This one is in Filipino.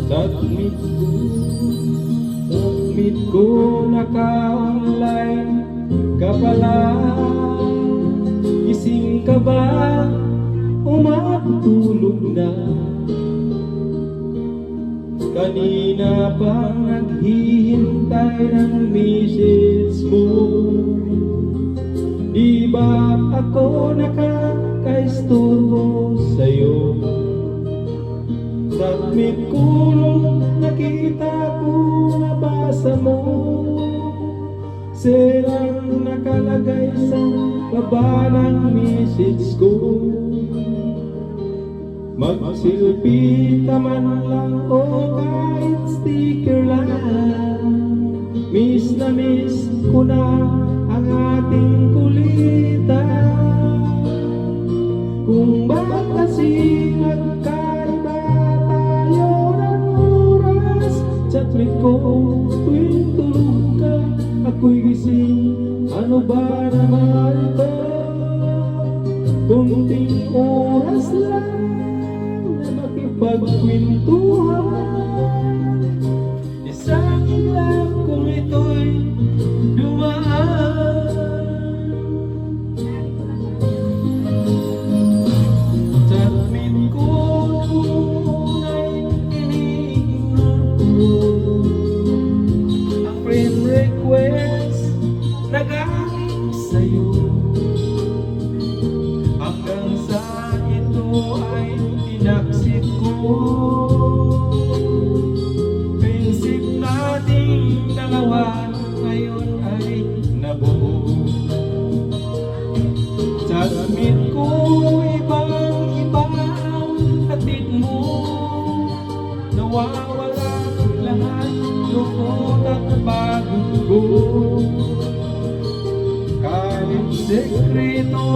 Submit ko naka-online ka pala. Gising ka ba? Umatulog na. Kanina pang naghihintay ng message mo. Di ba ako nakakaistorbo sa'yo? Submit ko nung nakita ko, nabasa mo. Silang nakalagay sa baba ng message ko. Magsilpi ka man lang o kahit sticker lang. Miss na miss ko na ang ating kulitan. Kung bakit kasi magkaiba tayo ng oras. Chatmate ko tuwing tulog ka, ako'y gising. Ano ba naman ito? Kunting oras lang na makipagkwentuhan. Isang iglap kung ito'y dumaan. Chatmate ko tunay iniignore ko ang friend request na galing sa'yo. Hanggang sa ito ay tinaksit ko. Prinsip nating dalawa ngayon ay nabuo. Submit ko ibang-iba ang hatid mo. Nawawala lahat lungkot at pagod ko. Kahit sekreto